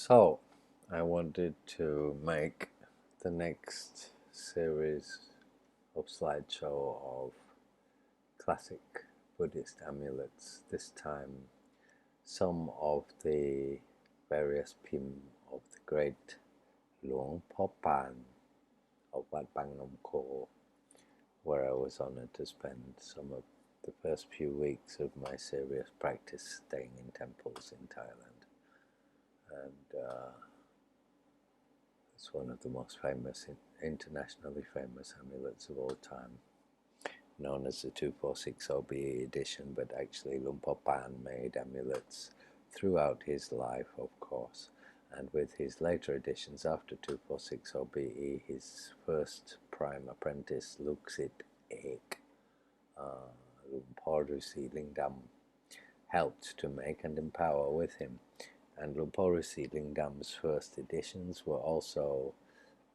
So, I wanted to make the next series of slideshow of classic Buddhist amulets. This time, some of the various Pim of the great Luang Por Parn of Wat Bang Nom Kho, where I was honored to spend some of the first few weeks of my serious practice staying in temples in Thailand. And it's one of the most famous, internationally famous amulets of all time, known as the 246 OBE edition, but actually Luang Por Parn made amulets throughout his life, of course, and with his later editions after 246 OBE, his first prime apprentice, Looksit, Luang Por Ling helped to make and empower with him. And Luang Por Ling first editions were also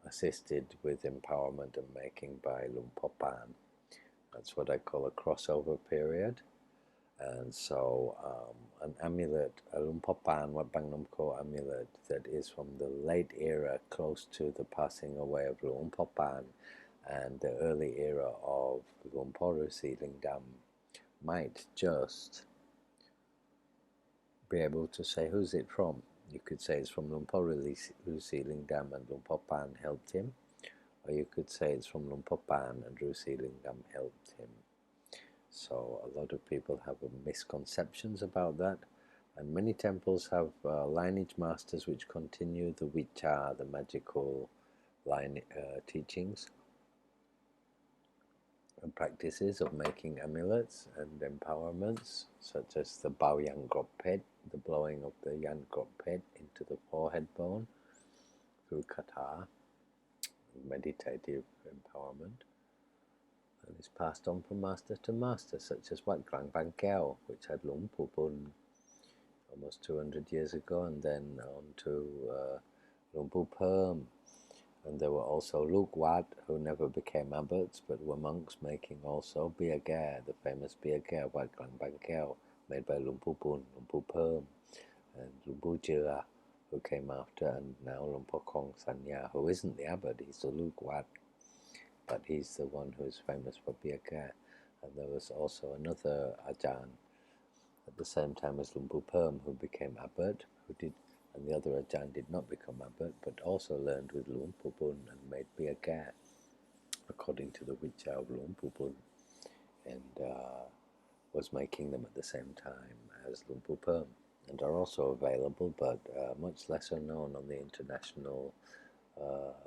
assisted with empowerment and making by Luang Por Parn. That's what I call a crossover period. And so an amulet, a Luang Por Parn Wat Bang Nom Kho amulet that is from the late era close to the passing away of Luang Por Parn and the early era of Luang Por Ling might just be able to say, who's it from? You could say it's from Luang Por Ling and Luang Por Parn helped him, or you could say it's from Luang Por Parn and Ruesi Ling helped him. So a lot of people have misconceptions about that, and many temples have lineage masters which continue the Vicha, the magical line teachings and practices of making amulets and empowerments, such as the Bao Yang Grop Pet, the blowing of the Yang Grop Pet into the forehead bone through kata, meditative empowerment, and is passed on from master to master, such as Wat Bang Nom, which had Luang Por Parn almost 200 years ago, and then on to Luang Por Parn. And there were also Luke Wat, who never became abbots, but were monks, making also Bia Gare, the famous Bia Gare, Wat Bang Nom, made by Luang Por Parn, Luang Por Parn, and Luang Por Jira, who came after, and now Luang Por Kong Sanya, who isn't the abbot, he's the Luke Wat, but he's the one who's famous for Bia Gare. And there was also another Ajahn at the same time as Luang Por Parn, who became abbot, and the other Ajahn did not become abbot, but also learned with Luang Por Parn and made Bia Gare, according to the Vicha of Luang Por Parn, and was making them at the same time as Luang Por Parn, and are also available, but much lesser known on the international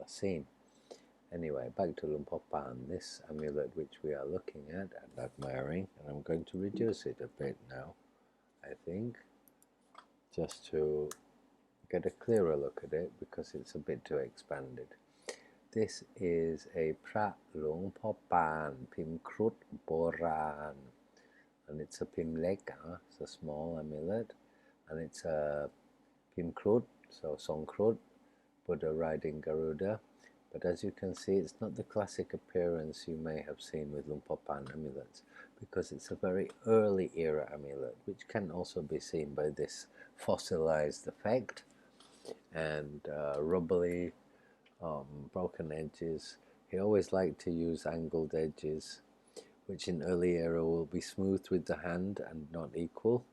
scene. Anyway, back to Luang Por Parn, this amulet which we are looking at and admiring, and I'm going to reduce it a bit now, I think, just to get a clearer look at it, because it's a bit too expanded. This is a Prat Luang Por Parn Pim Krut Boran, and it's a Pim Lek, it's a small amulet, and it's a Pim Krut, so Song Krut, Buddha riding Garuda. But as you can see, it's not the classic appearance you may have seen with Luang Por Parn amulets, because it's a very early era amulet, which can also be seen by this fossilized effect and rubbly, broken edges. He always liked to use angled edges, which in early era will be smoothed with the hand and not equal,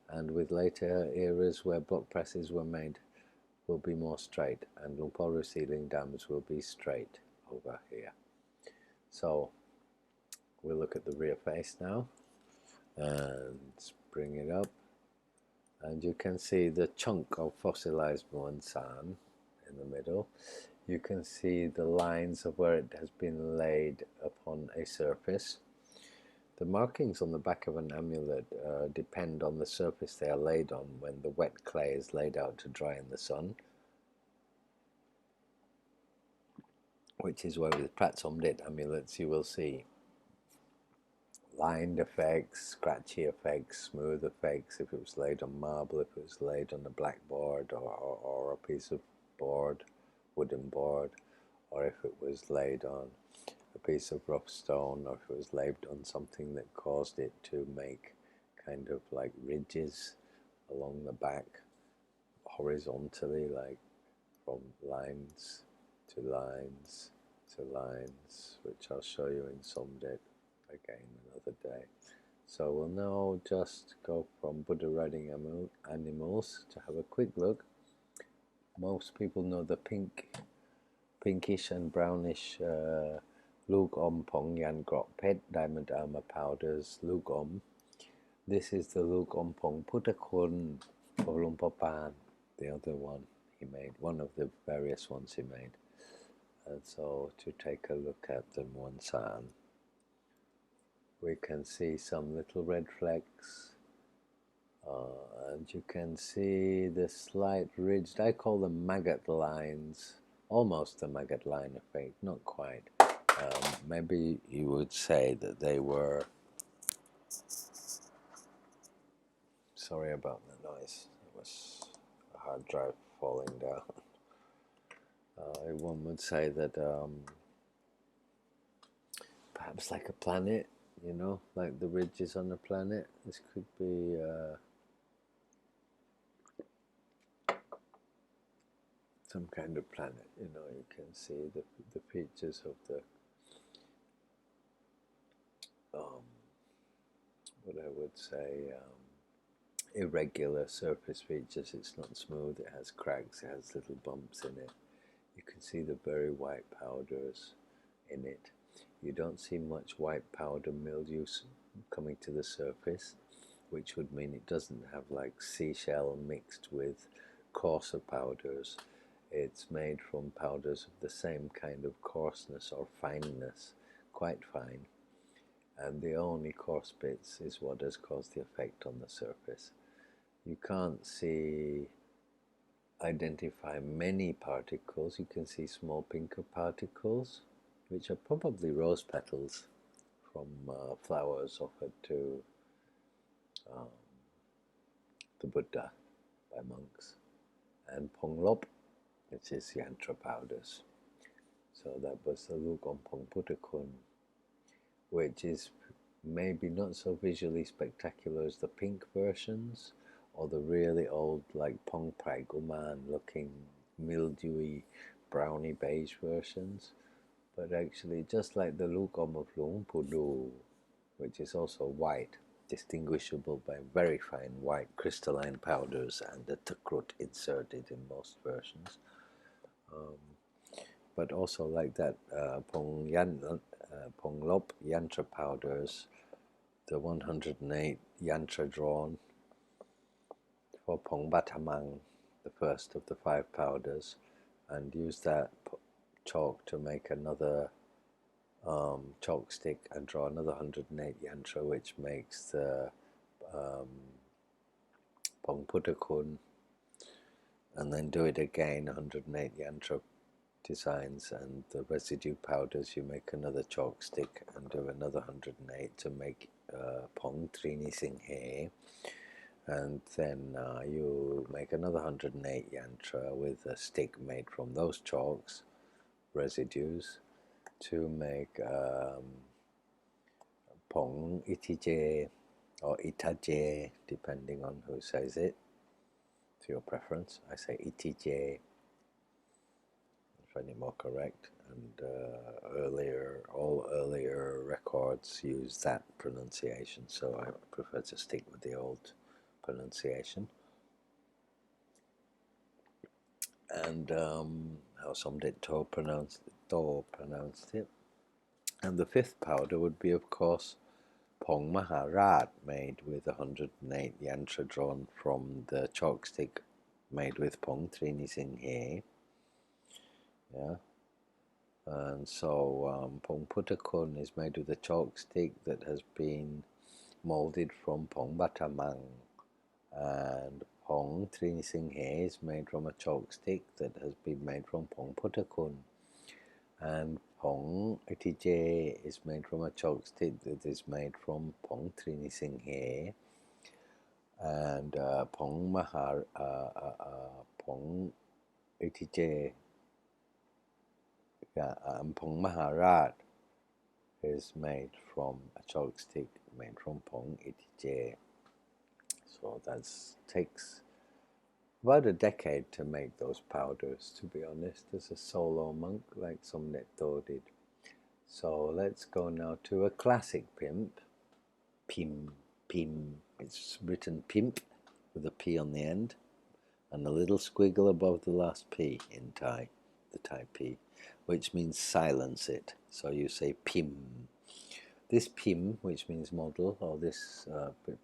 and with later eras where block presses were made will be more straight, and Luang Por Ling will be straight over here. So we'll look at the rear face now and bring it up, and you can see the chunk of fossilized Muan San in the middle. You can see the lines of where it has been laid upon a surface. The markings on the back of an amulet depend on the surface they are laid on when the wet clay is laid out to dry in the sun, which is why with Pratsomdet amulets you will see lined effects, scratchy effects, smooth effects if it was laid on marble, if it was laid on a blackboard or a piece of board, wooden board, or if it was laid on a piece of rough stone, or if it was laid on something that caused it to make kind of like ridges along the back, horizontally, like from lines to lines to lines, which I'll show you in Somdet again another day. So we'll now just go from Buddha riding animals to have a quick look. Most people know the pinkish and brownish Luk Om Pong Yan Grok Pet Diamond Armor Powders Luk Om. This is the Luk Om Pong Putakun of Luang Por Parn, the other one he made, one of the various ones he made. And so to take a look at them one side, we can see some little red flecks, and you can see the slight ridged, I call them maggot lines, almost a maggot line effect, not quite. Maybe you would say that they were, sorry about the noise, it was a hard drive falling down. One would say that perhaps like a planet, you know, like the ridges on a planet. This could be some kind of planet, you know. You can see the features of the what I would say irregular surface features. It's not smooth, it has cracks, it has little bumps in it. You can see the very white powders in it. You don't see much white powder mildew coming to the surface, which would mean it doesn't have like seashell mixed with coarser powders. It's made from powders of the same kind of coarseness or fineness, quite fine, and the only coarse bits is what has caused the effect on the surface. You can't identify many particles. You can see small pinker particles, which are probably rose petals from flowers offered to the Buddha by monks, and Ponglop, which is yantra powders. So that was the Luk Om Pong Putakun, which is maybe not so visually spectacular as the pink versions, or the really old like Pong Prai Guman looking mildewy browny beige versions, but actually just like the Luk Om of Luang Pudu, which is also white, distinguishable by very fine white crystalline powders and the takrut inserted in most versions. But also like that Ponglop yantra powders, the 108 yantra drawn for Pong Batamang, the first of the 5 powders, and use that chalk to make another chalk stick and draw another 108 yantra, which makes the Pong Putakun, and then do it again, 108 yantra designs, and the residue powders you make another chalk stick and do another 108 to make Pong Trini Sing He, and then you make another 108 yantra with a stick made from those chalks residues to make Pong Itije or Itaje, depending on who says it, to your preference. I say Itije, I find it more correct, and all earlier records use that pronunciation, so I prefer to stick with the old pronunciation. And how Somdet To pronounced it. And the 5th powder would be, of course, Pong Maharaj, made with 108 yantra drawn from the chalk stick made with Pong Trini Sing He. Yeah. And so Pong Putakun is made with a chalk stick that has been molded from Pong Batamang, and Pong Trini Sing He is made from a chalk stick that has been made from Pong Putakun, and Pong Itije is made from a chalk stick that is made from Pong Trini Sing He, and Pong Itije and Pong Maharaj is made from a chalk stick made from Pong Itije. So that takes about a decade to make those powders, to be honest, as a solo monk, like Somnetto did. So let's go now to a classic pimp. Pim. It's written pimp with a P on the end and a little squiggle above the last P in Thai, the Thai P, which means silence it. So you say Pim. This Pim, which means model, or this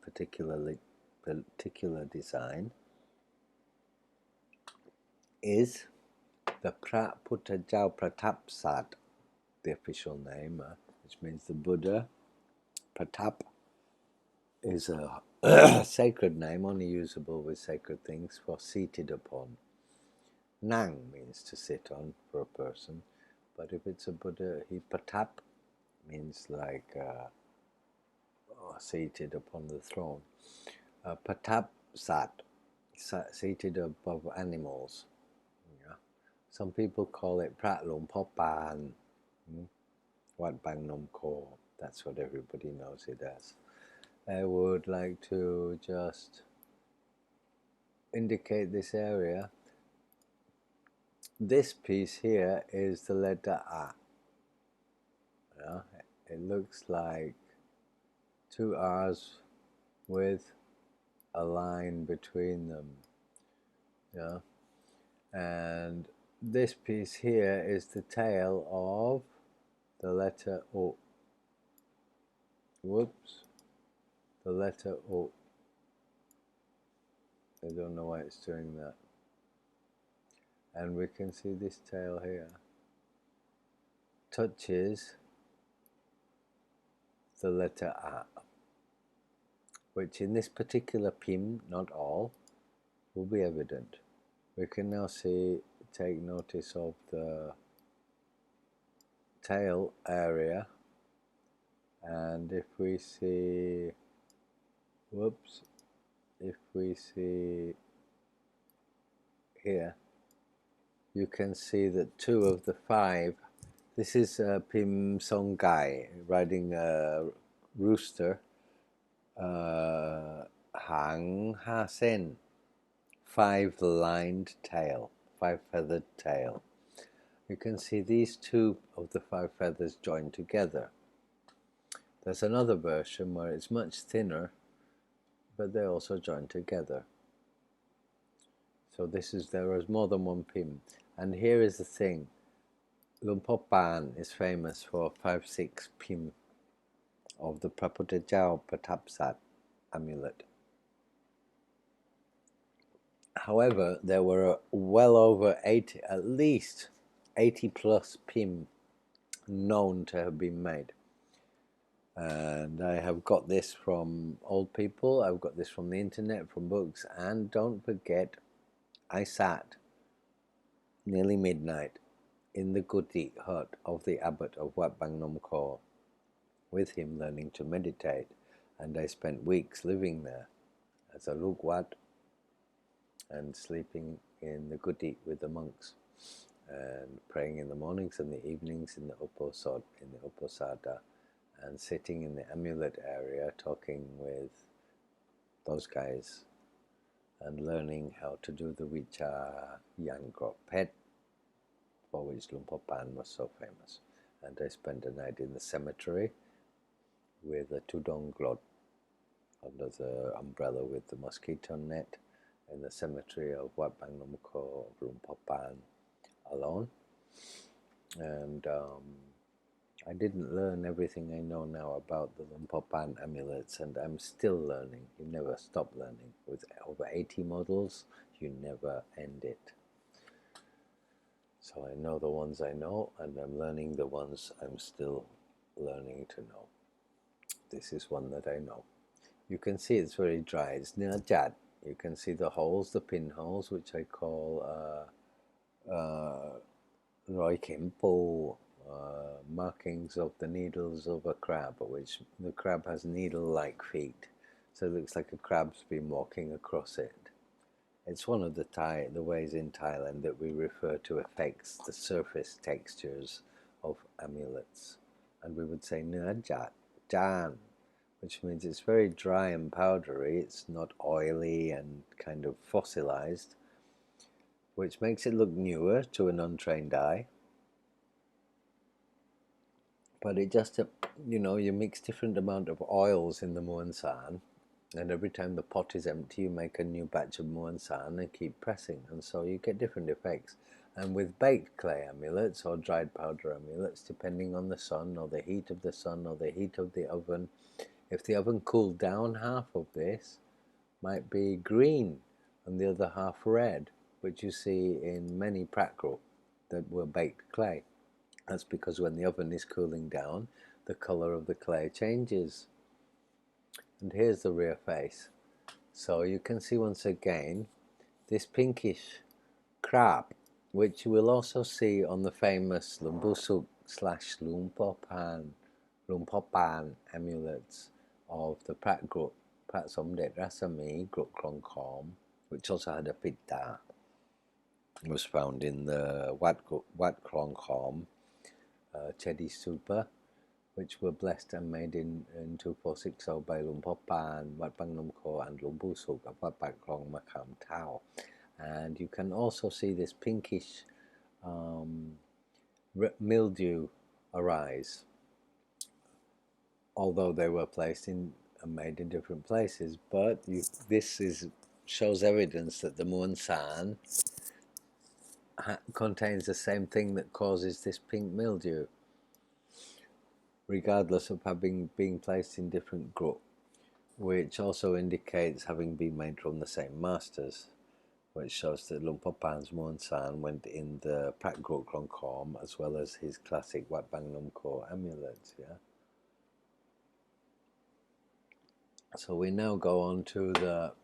particular design, is the Phra Phutta Jau Pratap Sat, the official name, which means the Buddha. Pratap is a sacred name only usable with sacred things for seated upon. Nang means to sit on for a person, but if it's a Buddha, he Pratap means like seated upon the throne. Pratap Sat, seated above animals. Yeah. Some people call it Prat Luang Por Parn, Wat Bang Nom Kho. That's what everybody knows it as. I would like to just indicate this area. This piece here is the letter A. Yeah? It looks like two R's with a line between them. Yeah? And this piece here is the tail of the letter O. Whoops. The letter O. I don't know why it's doing that. And we can see this tail here touches the letter A, which in this particular Pim, not all, will be evident. We can now take notice of the tail area, and if we see, if we see here, you can see that 2 of the 5, this is Pim Song Gai riding a rooster, Hang Ha Sen, 5-lined tail, 5-feathered tail. You can see these 2 of the 5 feathers joined together. There's another version where it's much thinner, but they also join together. So there is more than one Pim. And here is the thing. Luang Por Parn is famous for 5-6 Pim of the Phra Phutta Jau Pratap Sat amulet. However, there were well over 80, at least 80 plus Pim known to have been made. And I have got this from old people, I've got this from the internet, from books, and don't forget, I sat nearly midnight in the Guti hut of the abbot of Wat Bang Nom Kho, with him learning to meditate, and I spent weeks living there as a Lukwat and sleeping in the Guti with the monks and praying in the mornings and the evenings in the Uposada, and sitting in the amulet area talking with those guys and learning how to do the Vicha Yan Grot Pet, for which Luang Por Parn was so famous. And I spent a night in the cemetery with a Tudong Glot under the umbrella with the mosquito net in the cemetery of Wat Bang Nom Kho of Luang Por Parn alone. And I didn't learn everything I know now about the Luang Por Parn amulets, and I'm still learning. You never stop learning. With over 80 models, you never end it. So I know the ones I know, and I'm learning the ones I'm still learning to know. This is one that I know. You can see it's very dry. It's Nirjat. You can see the holes, the pinholes, which I call Roi Kempo, markings of the needles of a crab, which the crab has needle-like feet, so it looks like a crab's been walking across it. It's one of the ways in Thailand that we refer to effects, the surface textures of amulets, and we would say Nirjat, Jan, which means it's very dry and powdery. It's not oily and kind of fossilized, which makes it look newer to an untrained eye. But it just, you know, you mix different amount of oils in the muon san, and every time the pot is empty you make a new batch of muon san and keep pressing, and so you get different effects. And with baked clay amulets or dried powder amulets, depending on the sun or the heat of the sun or the heat of the oven, if the oven cooled down, half of this might be green and the other half red, which you see in many prakrup that were baked clay. That's because when the oven is cooling down, the color of the clay changes. And here's the rear face. So you can see once again this pinkish crab, which you will also see on the famous Lumbusuk / Luang Por Parn amulets of the Prat group, Prat Somdet Rasami, Group Krongkhom, which also had a pitta. It was found in the Wat Krongkhom Chedi Supa, which were blessed and made in 2460 by Luang Por Parn, Wat Bang Nom Kho, and Lumbusuk of Wat Bang Krong Makam Tao. And you can also see this pinkish mildew arise, although they were placed in and made in different places. But this shows evidence that the muon san contains the same thing that causes this pink mildew, regardless of being placed in different group, which also indicates having been made from the same masters, which shows that Luang Por Parn's muon san went in the Prat Group Krongkhom as well as his classic Wat Bang Nom Kho amulets. Yeah. So we now go on to the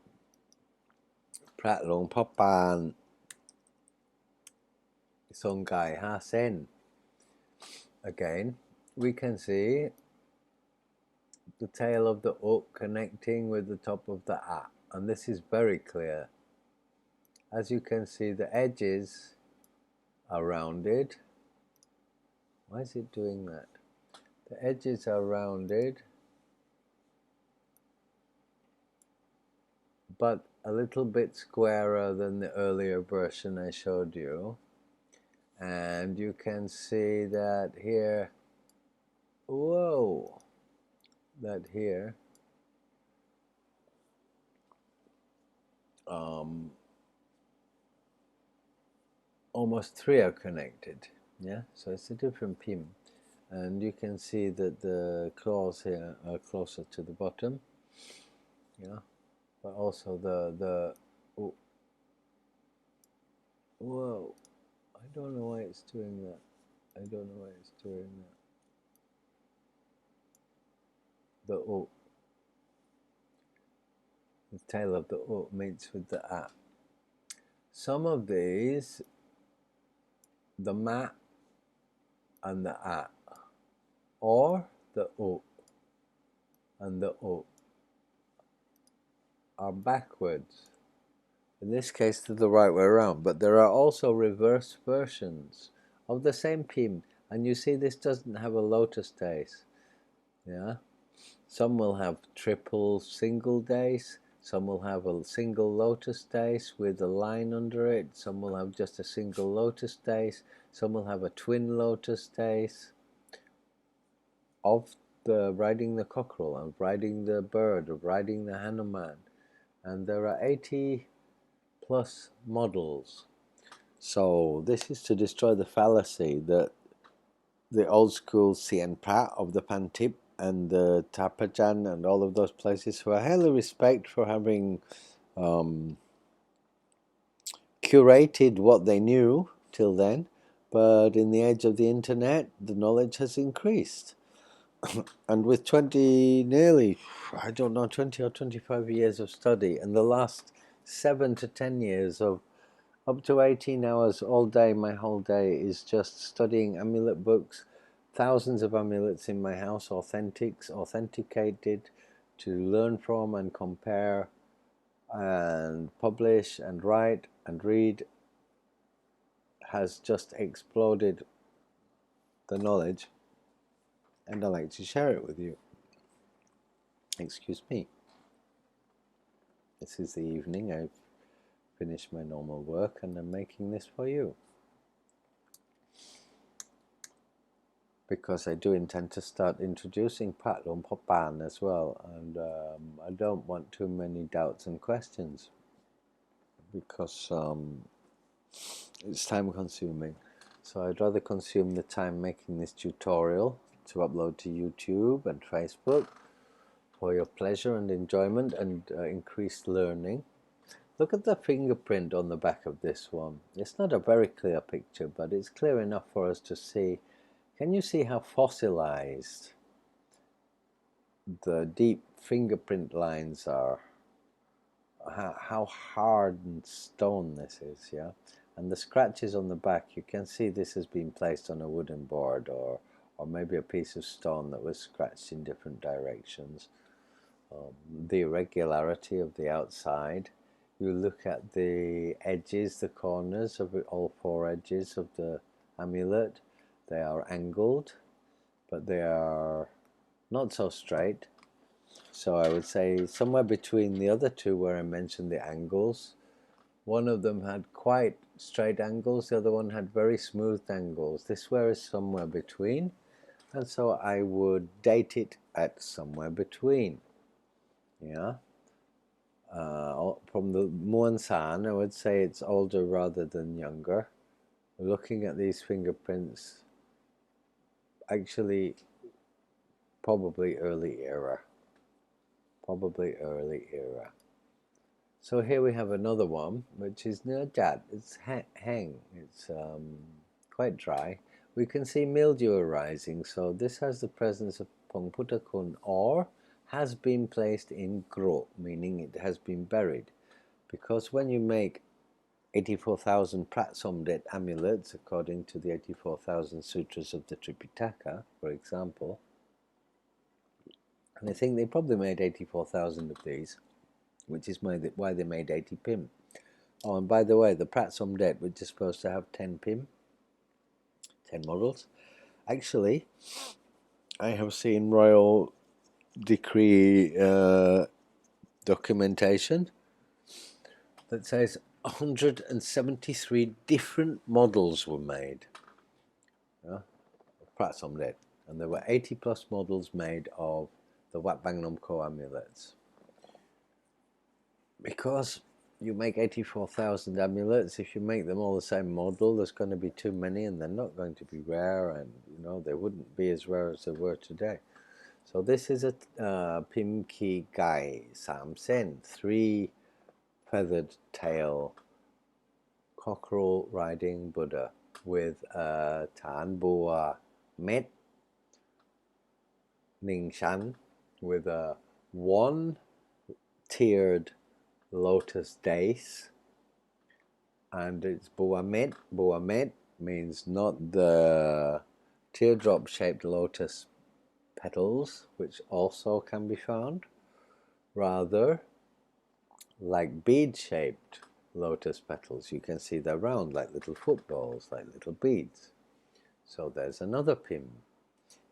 Prat Luang Por Parn Songai Ha Sen. Again, we can see the tail of the uk connecting with the top of the a, and this is very clear. As you can see, the edges are rounded. Why is it doing that? The edges are rounded, but a little bit squarer than the earlier version I showed you. And you can see that here, whoa, that here, almost three are connected. Yeah, so it's a different pim. And you can see that the claws here are closer to the bottom. Yeah, but also oh, whoa, I don't know why it's doing that. I don't know why it's doing that. The O, the tail of the O meets with the A. Some of these, the Ma and the A, or the O and the O, are backwards. In this case, they're the right way around, but there are also reverse versions of the same pim, and you see this doesn't have a lotus days. Yeah, some will have triple single days, some will have a single lotus days with a line under it, some will have just a single lotus days, some will have a twin lotus days of the riding the cockerel, of riding the bird, of riding the Hanuman, and there are 80 plus models. So this is to destroy the fallacy that the old school Sien Prat of the Pantip and the Tapajan and all of those places, who I highly respect for having curated what they knew till then, but in the age of the internet, the knowledge has increased. And with 20 or 25 years of study, and the last 7 to 10 years of up to 18 hours all day, my whole day is just studying amulet books, thousands of amulets in my house, authenticated, to learn from and compare and publish and write and read, has just exploded the knowledge, and I like to share it with you. Excuse me. This is the evening. I've finish my normal work, and I'm making this for you. Because I do intend to start introducing Pat Luang Por Parn as well, and I don't want too many doubts and questions, because it's time consuming. So I'd rather consume the time making this tutorial to upload to YouTube and Facebook for your pleasure and enjoyment and increased learning. Look at the fingerprint on the back of this one. It's not a very clear picture, but it's clear enough for us to see. Can you see how fossilized the deep fingerprint lines are? How hard and stone this is, yeah? And the scratches on the back, you can see this has been placed on a wooden board or maybe a piece of stone that was scratched in different directions. The irregularity of the outside. You look at the edges, the corners of all four edges of the amulet. They are angled, but they are not so straight. So I would say somewhere between the other two where I mentioned the angles. One of them had quite straight angles, the other one had very smooth angles. This one is somewhere between, and so I would date it at somewhere between. Yeah. From the Muan San, I would say it's older rather than younger. Looking at these fingerprints, actually probably early era. Probably early era. So here we have another one, which is Nerjat. It's hang. It's quite dry. We can see mildew arising, so this has the presence of Pongputakun, or has been placed in gro, meaning it has been buried. Because when you make 84,000 Pratsomdet amulets, according to the 84,000 sutras of the Tripitaka, for example, and I think they probably made 84,000 of these, which is why they made 80 Pim. Oh, and by the way, the Pratsomdet, which is supposed to have 10 Pim, 10 models. Actually, I have seen royal decree documentation that says 173 different models were made of Pratsomdet, and there were 80 plus models made of the Wat Bang Nom Kho amulets. Because you make 84,000 amulets, if you make them all the same model, there's going to be too many, and they're not going to be rare, and they wouldn't be as rare as they were today. So this is a Pim Ki Gai Sam Sen, 3 feathered tail cockerel riding Buddha with a Tan Bua Met Ning Shan with a 1-tiered lotus dace, and it's Buamet. Buamet means not the teardrop shaped lotus petals, which also can be found, rather like bead shaped lotus petals. You can see they're round like little footballs, like little beads. So there's another Pim.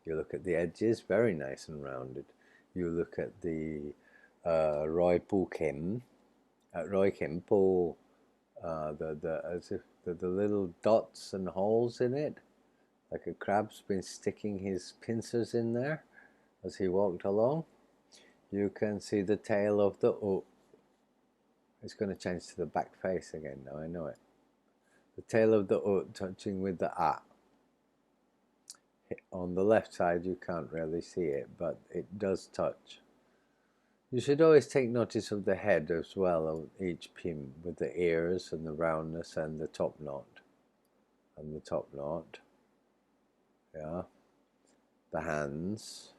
You look at the edges, very nice and rounded. You look at the Roi Pu Kem, Roi Kem Po, as if the little dots and holes in it, like a crab's been sticking his pincers in there as he walked along. You can see the tail of the it's going to change to the back face again now, I know it. The tail of the touching with the A. On the left side you can't really see it, but it does touch. You should always take notice of the head as well of each Pim, with the ears and the roundness and the top knot. And the top knot. Yeah. The hands.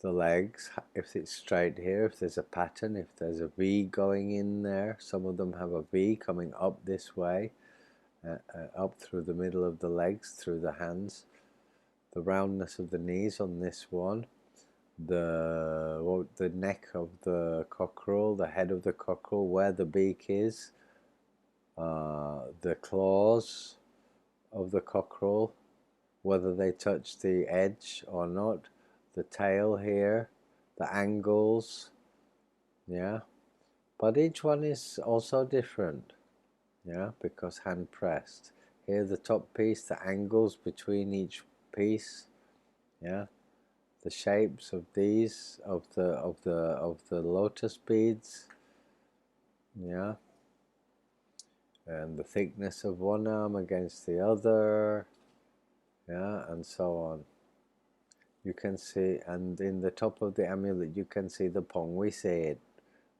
The legs, if it's straight here, if there's a pattern, if there's a V going in there. Some of them have a V coming up this way, up through the middle of the legs, through the hands. The roundness of the knees on this one, the neck of the cockerel, the head of the cockerel, where the beak is, the claws of the cockerel, whether they touch the edge or not, the tail here, the angles, yeah, but each one is also different, yeah, because hand pressed. Here the top piece, the angles between each piece, yeah, the shapes of these of the lotus beads, yeah, and the thickness of one arm against the other, yeah, and so on. You can see, and in the top of the amulet you can see the pong we said,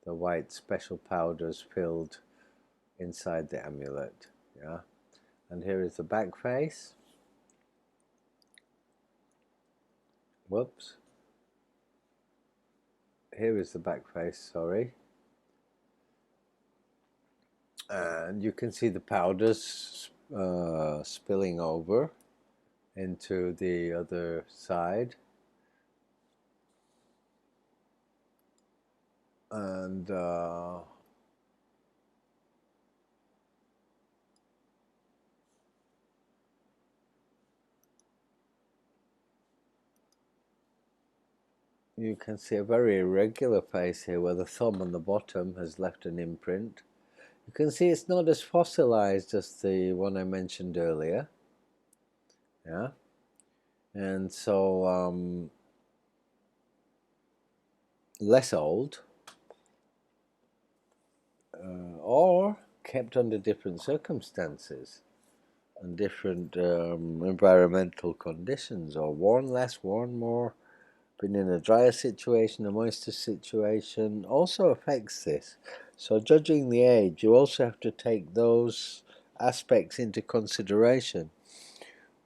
the white special powders filled inside the amulet, yeah. And here is the back face. Whoops. Here is the back face, sorry. And you can see the powders spilling over into the other side. And you can see a very irregular face here where the thumb on the bottom has left an imprint. You can see it's not as fossilized as the one I mentioned earlier, yeah, and so less old, or kept under different circumstances and different environmental conditions, or worn less, worn more, been in a drier situation, a moister situation, also affects this. So judging the age, you also have to take those aspects into consideration,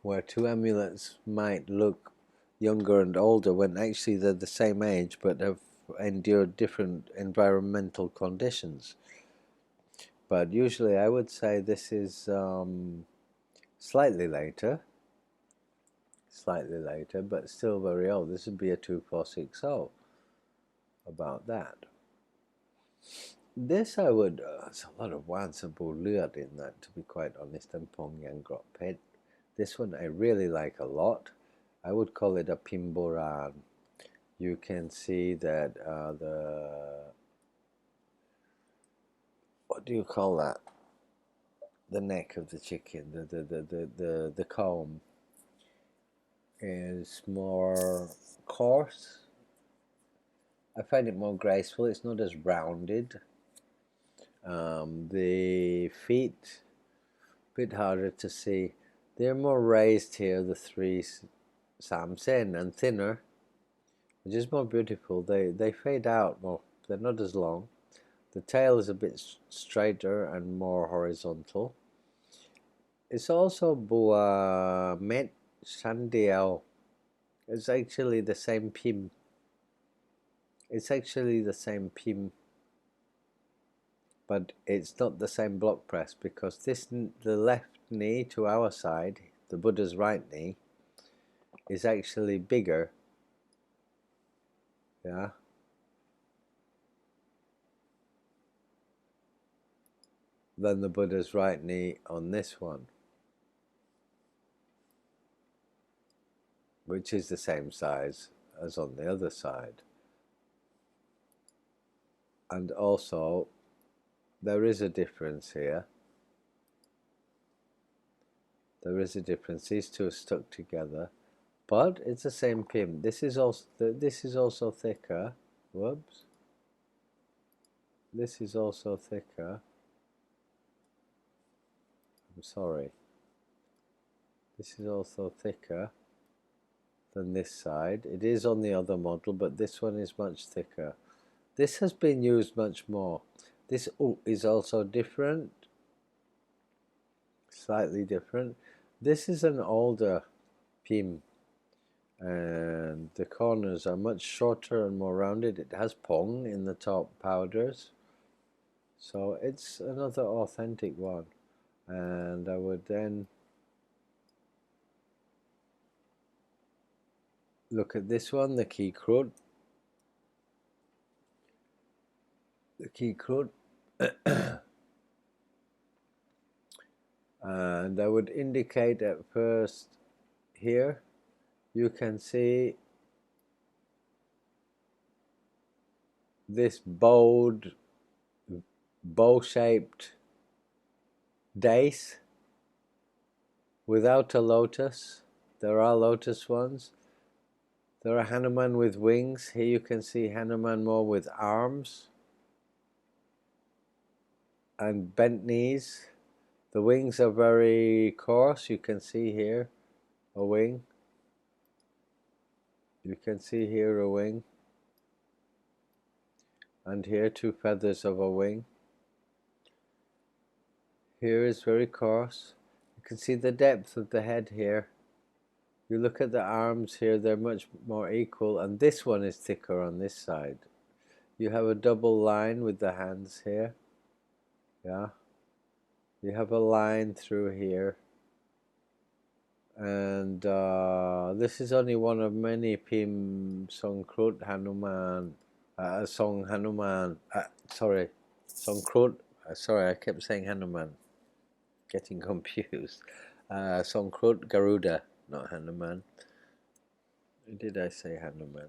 where two amulets might look younger and older when actually they're the same age but have endured different environmental conditions. But usually I would say this is slightly later, but still very old. This would be a 2460, about that. This I would, there's a lot of Wan Sabu in that, to be quite honest, and Pong Yang Grot Pet. This one I really like a lot. I would call it a Pim Boran. You can see that what do you call that? The neck of the chicken, the comb is more coarse. I find it more graceful. It's not as rounded. The feet, a bit harder to see. They're more raised here, the three samsen, and thinner, which is more beautiful. They fade out more. They're not as long. The tail is a bit straighter and more horizontal. It's also Bua Met Shandiao. It's actually the same Pim. It's actually the same Pim, but it's not the same block press, because this, the left knee to our side, the Buddha's right knee, is actually bigger, yeah, than the Buddha's right knee on this one, which is the same size as on the other side. And also there is a difference here. There is a difference. These two are stuck together, but it's the same Pim. This is also thicker. Whoops. This is also thicker. I'm sorry. This is also thicker than this side. It is on the other model, but this one is much thicker. This has been used much more. This is also different, slightly different. This is an older Pim, and the corners are much shorter and more rounded. It has Pong in the top powders, so it's another authentic one. And I would then look at this one, the Key Crud. The Key Crud. And I would indicate at first here, you can see this bowed bow-shaped dais without a lotus. There are lotus ones. There are Hanuman with wings. Here you can see Hanuman more with arms and bent knees. The wings are very coarse. You can see here a wing. You can see here a wing. And here 2 feathers of a wing. Here is very coarse. You can see the depth of the head here. You look at the arms here, they're much more equal, and this one is thicker on this side. You have a double line with the hands here. Yeah. You have a line through here. And this is only one of many Pim Song Hanuman. Song Hanuman. Song Krut. Sorry, I kept saying Hanuman. Getting confused. Song Krut Garuda, not Hanuman. Did I say Hanuman?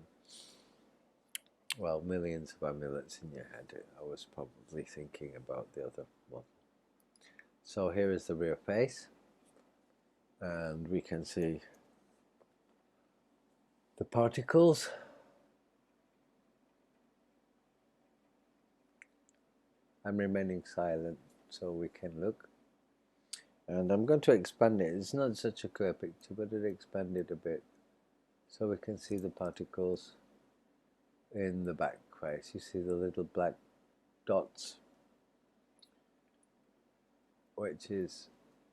Well, millions of amulets in your head. I was probably thinking about the other one. So here is the rear face. And we can see the particles. I'm remaining silent so we can look. And I'm going to expand it. It's not such a clear picture, but it expanded a bit. So we can see the particles in the back face. You see the little black dots, which is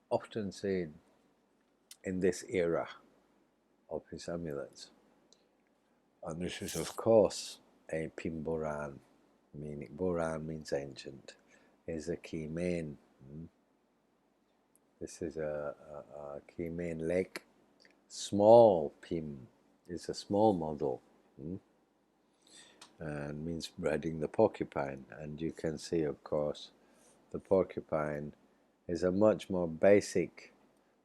often seen in this era of his amulets. And this is, of course, a Pim Boran, meaning Boran means ancient, is a key main. This is a key main leg. Small Pim is a small model, and means riding the porcupine. And you can see, of course, the porcupine is a much more basic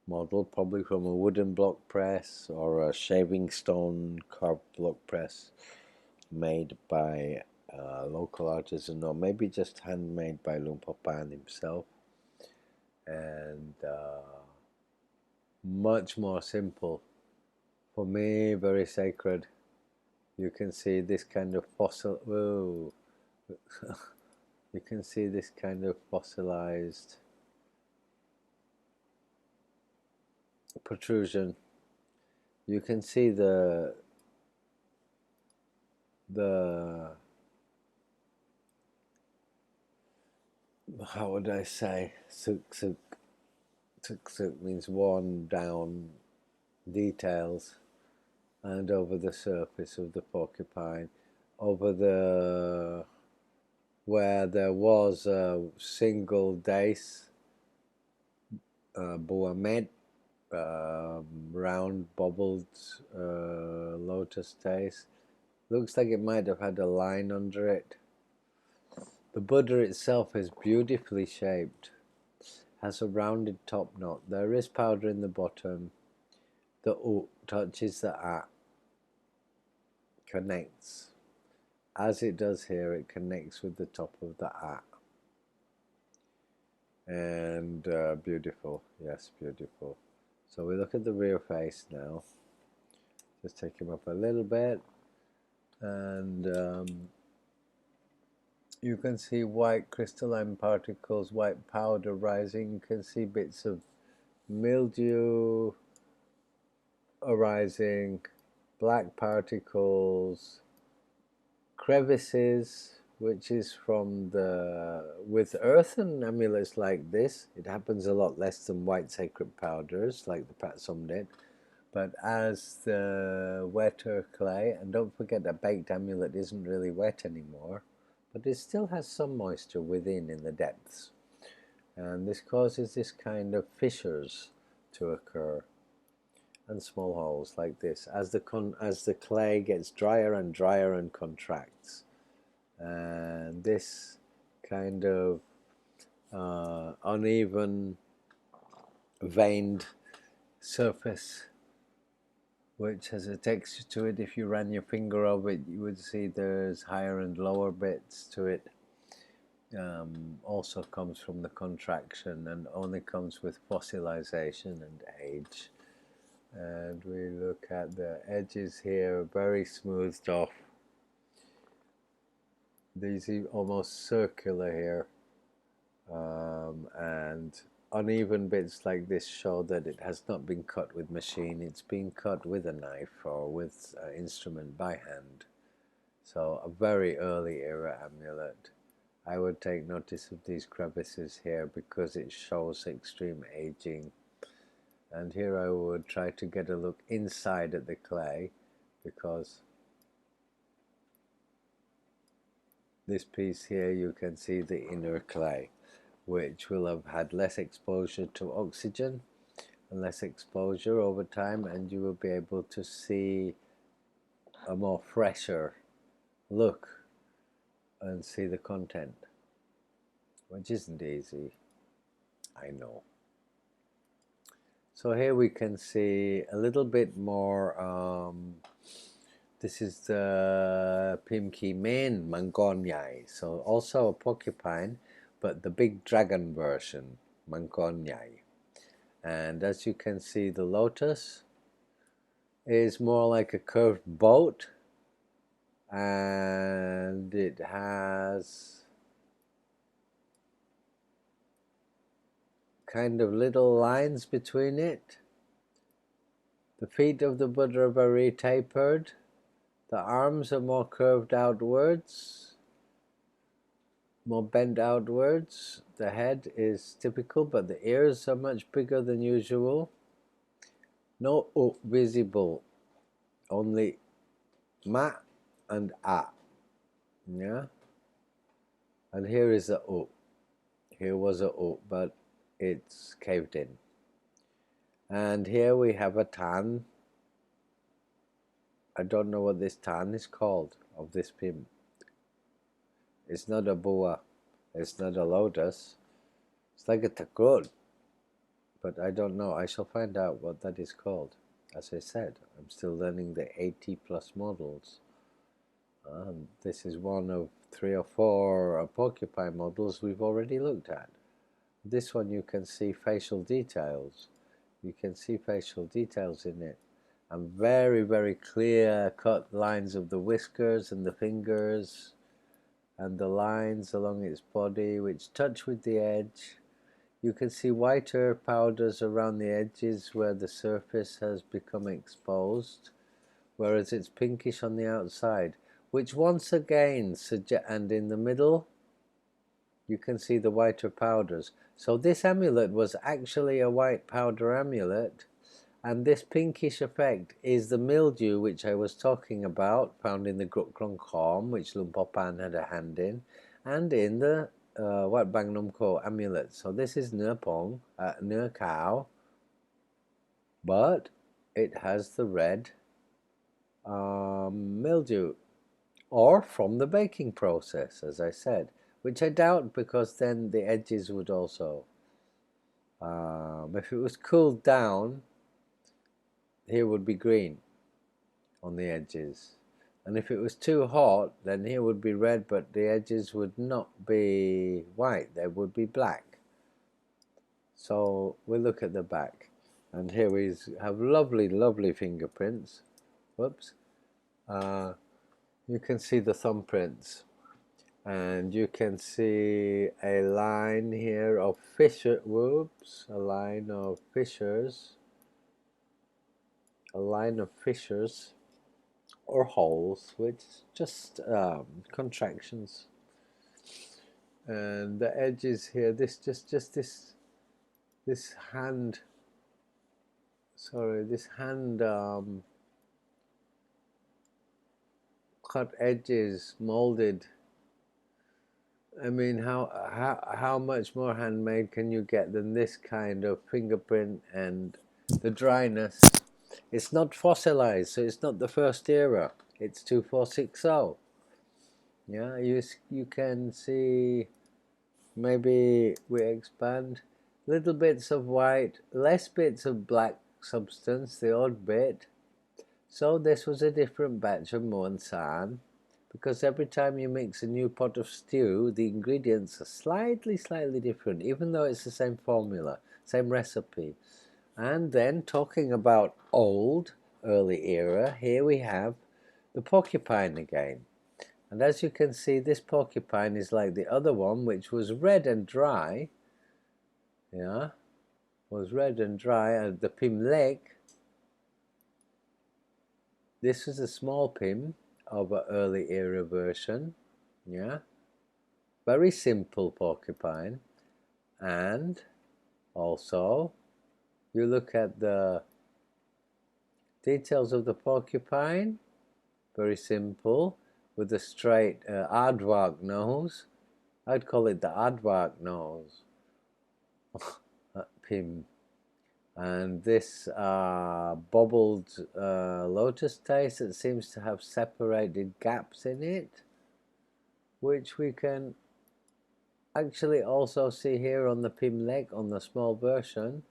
model, probably from a wooden block press or a shaving stone carved block press made by a local artisan, or maybe just handmade by Luang Por Parn himself, and much more simple. For me, very sacred. You can see this kind of fossil. Whoa. You can see this kind of fossilized protrusion. You can see the how would I say, suk means worn down details, and over the surface of the porcupine, over the where there was a single dais, buamet, round bobbled lotus dais. Looks like it might have had a line under it. The Buddha itself is beautifully shaped, has a rounded top knot. There is powder in the bottom. The U touches the A, connects. As it does here, it connects with the top of the A. And beautiful, yes, beautiful. So we look at the rear face now. Just take him up a little bit. And you can see white crystalline particles, white powder rising. You can see bits of mildew arising, black particles, crevices, which is from with earthen amulets like this, it happens a lot less than white sacred powders like the Prat Somdet. But as the wetter clay, and don't forget that baked amulet isn't really wet anymore, but it still has some moisture within in the depths. And this causes this kind of fissures to occur and small holes like this as the clay gets drier and drier and contracts. And this kind of uneven veined surface, which has a texture to it. If you ran your finger over it, you would see there's higher and lower bits to it. also comes from the contraction and only comes with fossilization and age. And we look at the edges here, very smoothed off. These are almost circular here, and uneven bits like this show that it has not been cut with machine, it's been cut with a knife or with an instrument by hand. So a very early era amulet. I would take notice of these crevices here because it shows extreme aging. And here I would try to get a look inside at the clay, because this piece here you can see the inner clay, which will have had less exposure to oxygen and less exposure over time, and you will be able to see a more fresher look and see the content, which isn't easy, I know. So here we can see a little bit more. This is the Pim Main Mangkon Yai, so also a porcupine, but the big dragon version, Mangkon Yai. And as you can see, the lotus is more like a curved boat, and it has kind of little lines between it. The feet of the Buddha are very tapered. The arms are more curved outwards, more bent outwards. The head is typical, but the ears are much bigger than usual. No U visible, only Ma and A. Yeah? And here is a U. Here was a U, but it's caved in. And here we have a Tan. I don't know what this Tan is called, of this Pim. It's not a boa, it's not a lotus. It's like a takrod, but I don't know. I shall find out what that is called. As I said, I'm still learning the 80 plus models. This is one of 3 or 4 porcupine models we've already looked at. This one you can see facial details. You can see facial details in it. And very, very clear cut lines of the whiskers and the fingers and the lines along its body which touch with the edge. You can see whiter powders around the edges where the surface has become exposed, whereas it's pinkish on the outside, which once again and in the middle you can see the whiter powders. So this amulet was actually a white powder amulet, and this pinkish effect is the mildew which I was talking about, found in the Luang Por Parn, which Luang Por Parn had a hand in, and in the Wat Bang Nom Kho amulet. So this is Nua Pong, Nua Cow, but it has the red mildew, or from the baking process, as I said, which I doubt, because then the edges would also, if it was cooled down, here would be green on the edges, and if it was too hot, then here would be red, but the edges would not be white, they would be black. So we'll look at the back, and here we have lovely, lovely fingerprints. Whoops. You can see the thumbprints, and you can see a line here of fissure. Whoops, a line of fissures. A line of fissures or holes, which just contractions. And the edges here, this hand. Sorry, this hand cut edges molded. I mean, how much more handmade can you get than this kind of fingerprint? And the dryness, it's not fossilized, so it's not the first era, it's 2460. Yeah, you can see, maybe we expand, little bits of white, less bits of black substance, the odd bit. So this was a different batch of Muan San, because every time you mix a new pot of stew, the ingredients are slightly different, even though it's the same formula, same recipe. And then talking about old, early era, here we have the porcupine again. And as you can see, this porcupine is like the other one, which was red and dry. Yeah, was red and dry. And the Pim Lake, this was a small Pim of an early era version. Yeah, very simple porcupine. And also, you look at the details of the porcupine, very simple, with a straight aardvark nose. I'd call it the aardvark nose. Pim. And this bobbled lotus taste that seems to have separated gaps in it, which we can actually also see here on the Pim Lek, on the small version,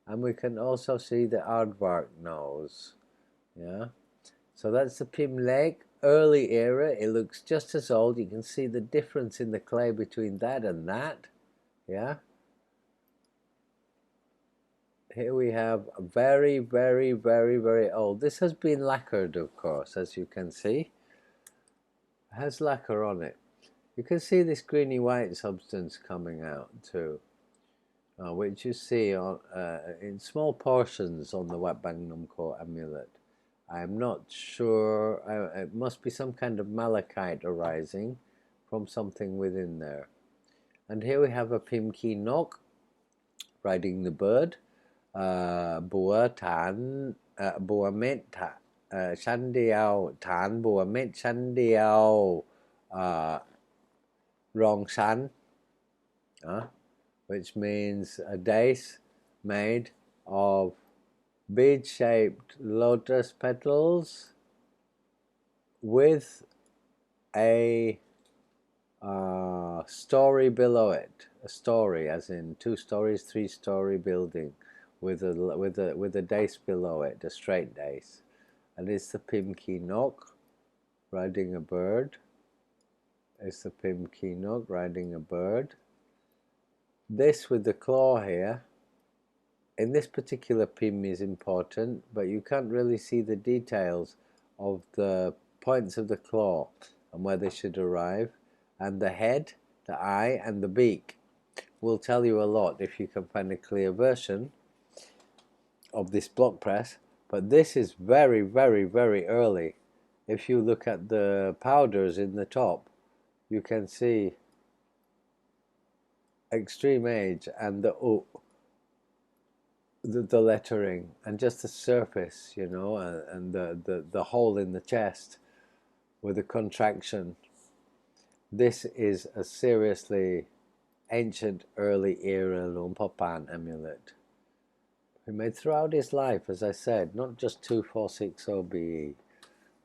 and we can also see the aardvark nose. Yeah, so that's the Pim Lek, early era. It looks just as old. You can see the difference in the clay between that and that. Yeah. Here we have very old. This has been lacquered, of course, as you can see. It has lacquer on it. You can see this greeny white substance coming out too, which you see on, in small portions on the Wat Bang Nom Kho amulet. I'm not sure, it must be some kind of malachite arising from something within there. And here we have a Pim Ki Nok riding the bird. Bùa thản bùa mét chăn điêu thản bùa mét chăn điêu rong san, which means a dice made of bead-shaped lotus petals with a story below it, a story as in 2 stories, 3-story building, with a dice below it, a straight dice. And it's the Pim Ki Nok riding a bird. It's the Pim Ki Nok riding a bird. This with the claw here, in this particular Pim is important, but you can't really see the details of the points of the claw and where they should arrive. And the head, the eye, and the beak will tell you a lot if you can find a clear version of this block press. But this is very early. If you look at the powders in the top, you can see extreme age and the lettering and just the surface, you know, and the hole in the chest with the contraction. This is a seriously ancient early era Luang Por Parn amulet. He made throughout his life, as I said, not just 2460 BE.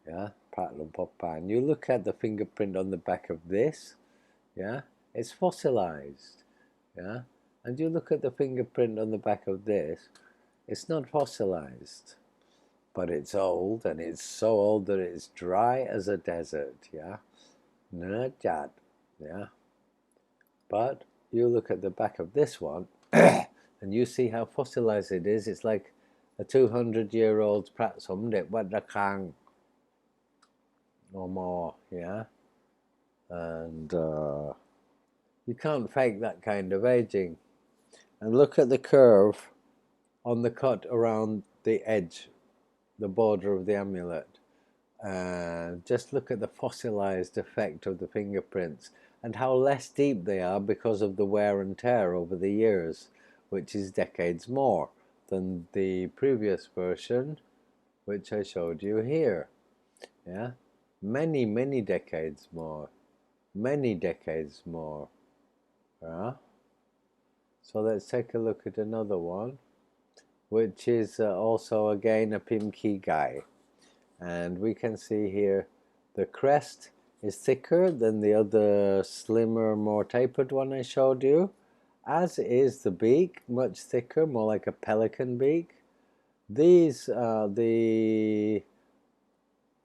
Yeah, Pat Luang Por Parn. You look at the fingerprint on the back of this, yeah, it's fossilized, yeah, and you look at the fingerprint on the back of this, it's not fossilized, but it's old, and it's so old that it's dry as a desert, yeah, yeah. But you look at the back of this one, and you see how fossilized it is. It's like a 200-year-old Prat Somdet Wat Rakang or more, yeah. And you can't fake that kind of aging. And look at the curve on the cut around the edge, the border of the amulet. And just look at the fossilized effect of the fingerprints and how less deep they are because of the wear and tear over the years, which is decades more than the previous version, which I showed you here. Yeah, many decades more, many decades more. Yeah. So let's take a look at another one, which is also again a Pim Ki guy, and we can see here the crest is thicker than the other slimmer, more tapered one I showed you, as is the beak, much thicker, more like a pelican beak. These are the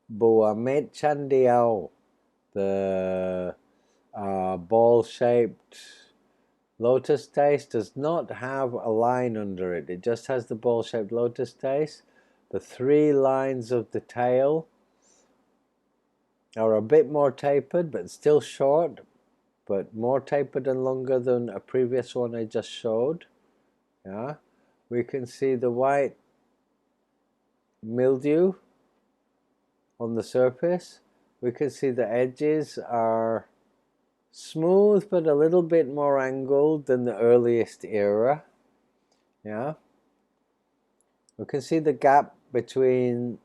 Bua Met Chan Diao The ball-shaped lotus tace does not have a line under it. It just has the ball-shaped lotus tace. The 3 lines of the tail are a bit more tapered, but still short, but more tapered and longer than a previous one I just showed. Yeah, we can see the white mildew on the surface. We can see the edges are smooth but a little bit more angled than the earliest era. Yeah, we can see the gap between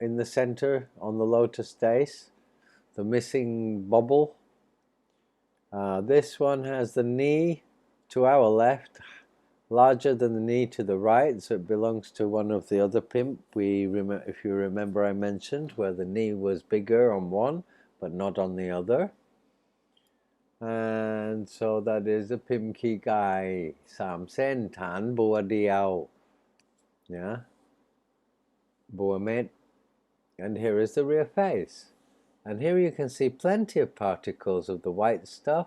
in the center on the lotus tace, the missing bubble. This one has the knee to our left larger than the knee to the right, so it belongs to one of the other pimp. If you remember, I mentioned where the knee was bigger on one but not on the other. And so that is the Pim Ki Gai Sam Sen Tan Bua Diao. Yeah, Bua Met. And here is the rear face. And here you can see plenty of particles of the white stuff.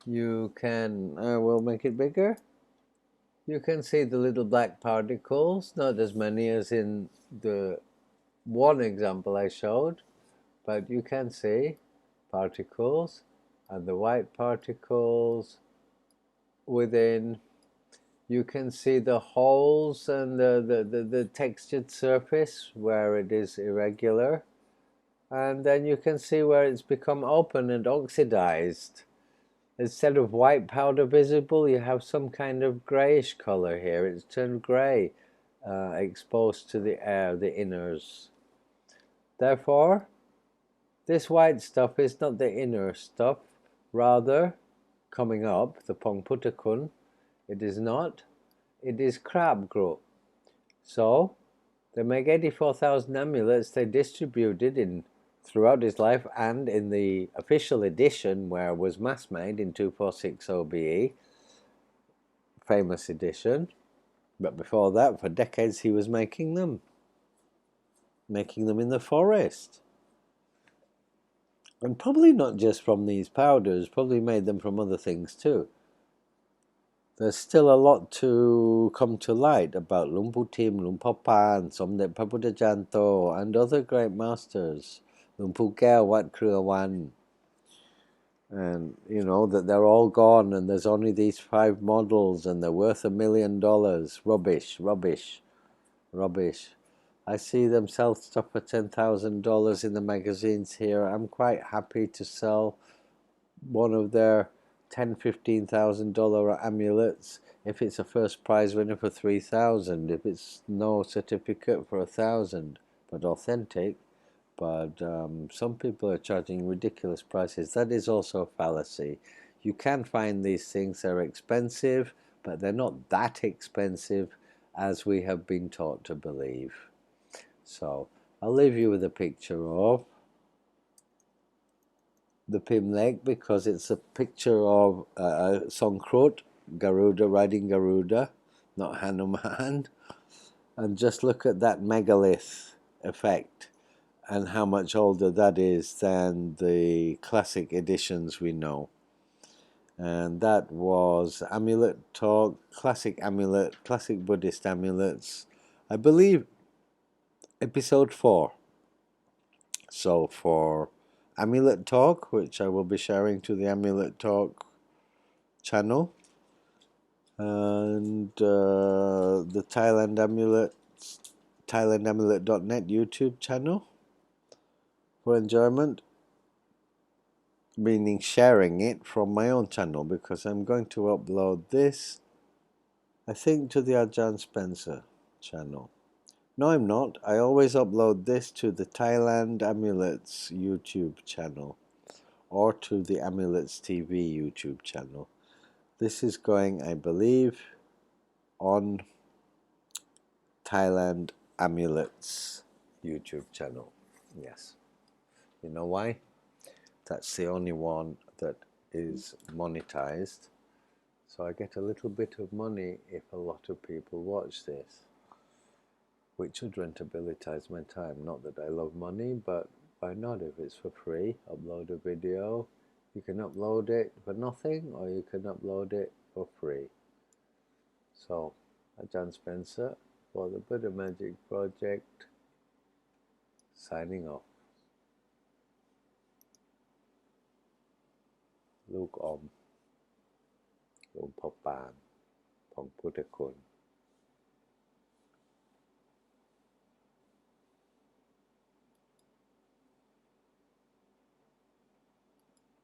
You can, we'll make it bigger. You can see the little black particles, not as many as in the one example I showed, but you can see particles and the white particles within. You can see the holes and the textured surface where it is irregular, and then you can see where it's become open and oxidized. Instead of white powder visible, you have some kind of grayish color here. It's turned gray, exposed to the air, the inners. Therefore, this white stuff is not the inner stuff. Rather, coming up, the Pongputakun, it is not. It is crab group. So, they make 84,000 amulets. They distributed in throughout his life, and in the official edition where it was mass made in 2460 BE, famous edition. But before that, for decades, he was making them in the forest. And probably not just from these powders, probably made them from other things too. There's still a lot to come to light about Luang Por Tim, Luang Por Parn, Somdet Praputtajanto, and other great masters. Luang Por Keo, Wat Bang Nom, and you know that they're all gone and there's only these 5 models and they're worth $1 million. Rubbish, rubbish, rubbish. I see them sell stuff for $10,000 in the magazines here. I'm quite happy to sell one of their $10,000-$15,000 amulets if it's a first prize winner for $3,000. If it's no certificate for $1,000, but authentic. But some people are charging ridiculous prices. That is also a fallacy. You can find these things. They're expensive, but they're not that expensive as we have been taught to believe. So I'll leave you with a picture of the Pim leg because it's a picture of Songkrut, Garuda, riding Garuda, not Hanuman. And just look at that megalith effect and how much older that is than the classic editions we know. And that was Amulet Talk, classic amulet, classic Buddhist amulets, I believe episode 4. So for Amulet Talk, which I will be sharing to the Amulet Talk channel, and the Thailand Amulet, thailandamulet.net YouTube channel for enjoyment, meaning sharing it from my own channel, because I'm going to upload this, I think, to the Ajahn Spencer channel. No, I'm not. I always upload this to the Thailand Amulets YouTube channel or to the Amulets TV YouTube channel. This is going, I believe, on Thailand Amulets YouTube channel. Yes. You know why? That's the only one that is monetized. So I get a little bit of money if a lot of people watch this, which would rentabilize my time. Not that I love money, but why not? If it's for free, upload a video. You can upload it for nothing, or you can upload it for free. So, Ajahn Spencer for the Buddha Magic Project, signing off. ลูกอมหลวงพ่อปานของพุทธคุณ